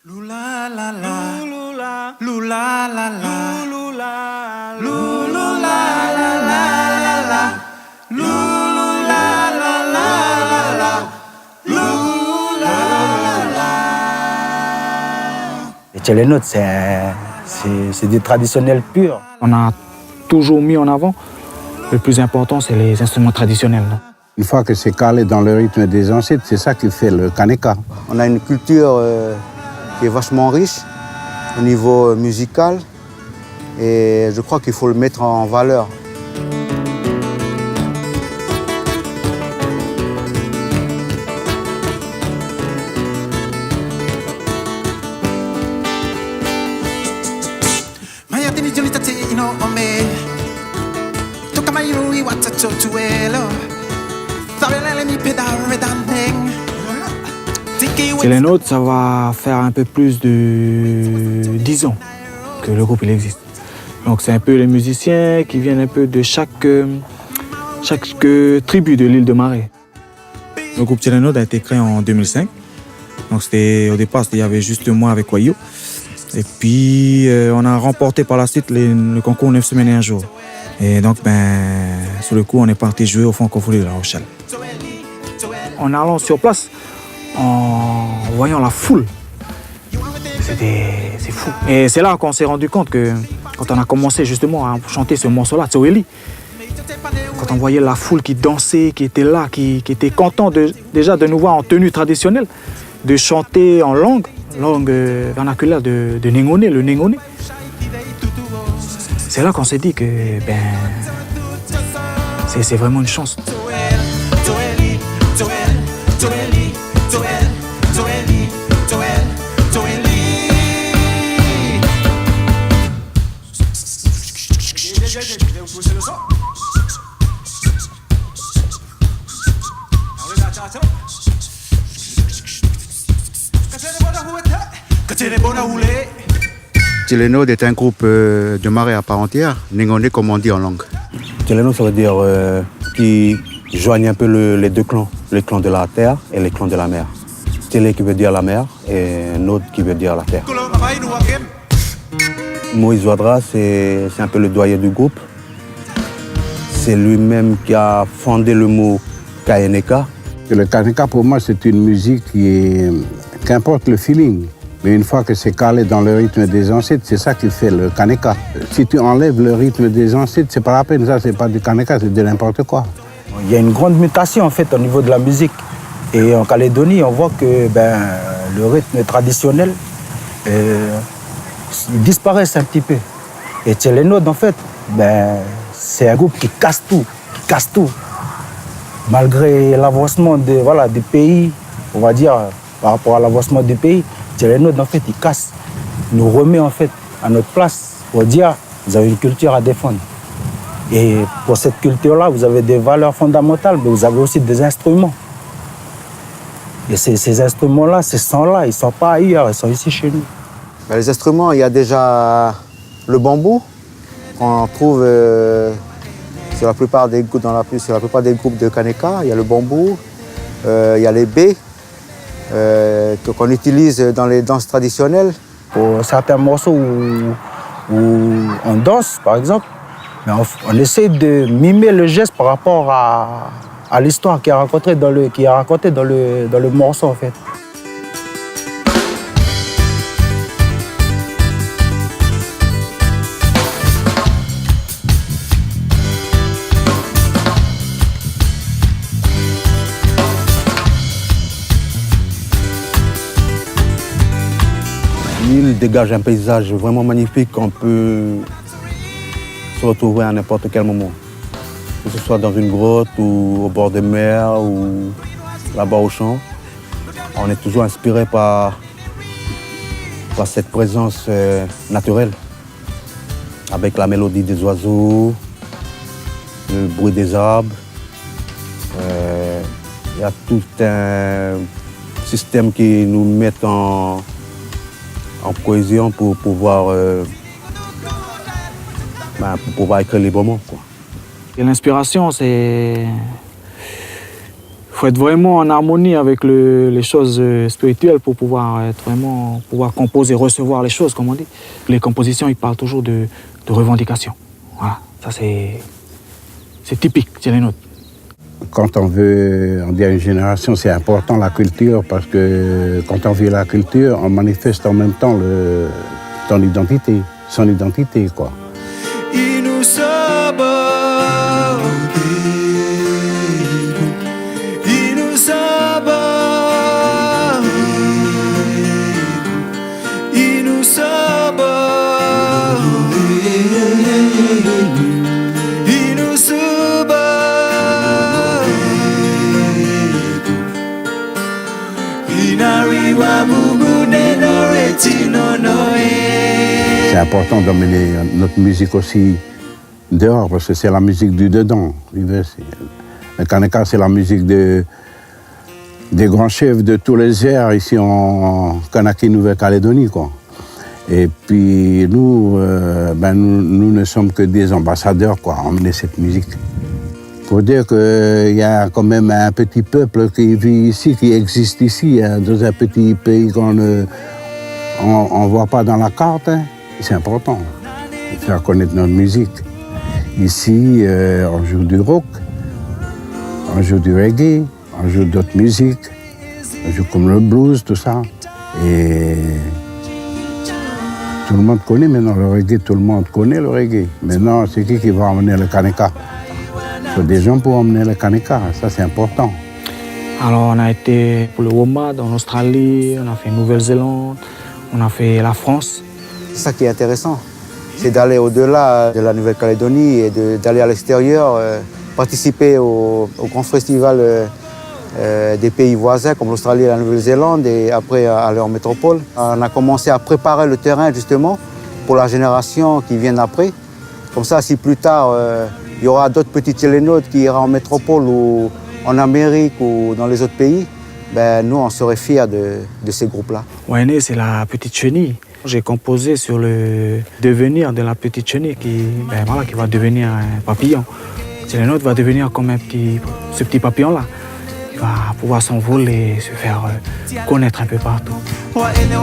Lula la la, lula, lula la la, lula, lula la la la la, lula la la la, lula la. Et Tchélénote, c'est du traditionnel pur. On a toujours mis en avant, le plus important, c'est les instruments traditionnels. Non? Une fois que c'est calé dans le rythme des ancêtres, c'est ça qui fait le kaneka. On a une culture qui est vachement riche au niveau musical et je crois qu'il faut le mettre en valeur. Tchélénote, ça va faire un peu plus de 10 ans que le groupe il existe. Donc c'est un peu les musiciens qui viennent un peu de chaque tribu de l'île de Marais. Le groupe Tchélénote a été créé en 2005. Donc au départ, il y avait juste moi avec Wayo. Et puis on a remporté par la suite le concours 9 semaines et un jour. Et donc sur le coup, on est parti jouer au Francophonie de La Rochelle. En allant sur place, en voyant la foule, c'est fou. Et c'est là qu'on s'est rendu compte que quand on a commencé justement à chanter ce morceau-là, Tsoeli, quand on voyait la foule qui dansait, qui était là, qui était content déjà de nous voir en tenue traditionnelle, de chanter en langue vernaculaire de Nengone, le Nengone. C'est là qu'on s'est dit que c'est vraiment une chance. Tchélénote est un groupe de Marais à part entière, Nengone comme on dit en langue. Tchélénote, ça veut dire qui joignent un peu les deux clans, les clans de la terre et les clans de la mer. Télé qui veut dire la mer et Node qui veut dire la terre. Moïse Ouadra, c'est un peu le doyen du groupe. C'est lui-même qui a fondé le mot Kayeneka. Le kaneka, pour moi, c'est une musique qu'importe le feeling. Mais une fois que c'est calé dans le rythme des ancêtres, c'est ça qui fait le kaneka. Si tu enlèves le rythme des ancêtres, c'est pas la peine, ça, c'est pas du kaneka, c'est de n'importe quoi. Il y a une grande mutation en fait au niveau de la musique. Et en Calédonie, on voit que le rythme traditionnel il disparaît un petit peu. Et Tchélénote, en fait, c'est un groupe qui casse tout. Malgré l'avancement du pays, on va dire, par rapport à l'avancement du pays, Tchélénote, en fait, il casse. Il nous remet en fait à notre place pour dire, vous avez une culture à défendre. Et pour cette culture-là, vous avez des valeurs fondamentales, mais vous avez aussi des instruments. Et ces instruments-là, ces sons-là, ils ne sont pas ailleurs, ils sont ici chez nous. Les instruments, il y a déjà le bambou qu'on trouve sur la plupart des groupes de kaneka. Il y a le bambou, il y a les baies qu'on utilise dans les danses traditionnelles. Pour certains morceaux où on danse, par exemple, on essaie de mimer le geste par rapport à l'histoire qui est racontée dans le morceau, en fait. L'île dégage un paysage vraiment magnifique qu'on peut se retrouver à n'importe quel moment. Que ce soit dans une grotte ou au bord de mer ou là-bas au champ. On est toujours inspiré par cette présence naturelle. Avec la mélodie des oiseaux, le bruit des arbres. Il y a tout un système qui nous met en cohésion pour pouvoir écrire librement, quoi. Et l'inspiration, c'est faut être vraiment en harmonie avec les choses spirituelles pour pouvoir pouvoir composer, recevoir les choses, comme on dit. Les compositions, ils parlent toujours de revendication. Voilà, ça c'est typique chez les nôtres. Quand on dit à une génération, c'est important la culture, parce que quand on vit la culture, on manifeste en même temps son identité, quoi. C'est important d'emmener notre musique aussi dehors, parce que c'est la musique du dedans. Le Kaneka, c'est la musique des grands chefs de tous les airs ici en Kanaki, Nouvelle-Calédonie, quoi. Et puis nous, nous ne sommes que des ambassadeurs, quoi, à emmener cette musique. Pour dire qu'il y a quand même un petit peuple qui vit ici, qui existe ici, hein, dans un petit pays qu'on ne voit pas dans la carte. Hein. C'est important de faire connaître notre musique. Ici, on joue du rock, on joue du reggae, on joue d'autres musiques, on joue comme le blues, tout ça. Et tout le monde connaît maintenant le reggae, tout le monde connaît le reggae. Maintenant, c'est qui va emmener le Kaneka? Il faut des gens pour emmener le Kaneka, ça c'est important. Alors on a été pour le WOMAD en Australie, on a fait Nouvelle-Zélande, on a fait la France. C'est ça qui est intéressant, c'est d'aller au-delà de la Nouvelle-Calédonie et d'aller à l'extérieur, participer aux grands festivals des pays voisins comme l'Australie et la Nouvelle-Zélande et après aller en métropole. On a commencé à préparer le terrain justement pour la génération qui vient après. Comme ça, si plus tard, il y aura d'autres petits télénotes qui iront en métropole ou en Amérique ou dans les autres pays, nous, on serait fiers de ces groupes-là. Wainé, c'est la petite chenille. J'ai composé sur le devenir de la petite chenille qui va devenir un papillon. Télénote va devenir comme ce petit papillon-là. Il va pouvoir s'envoler et se faire connaître un peu partout. Wa ene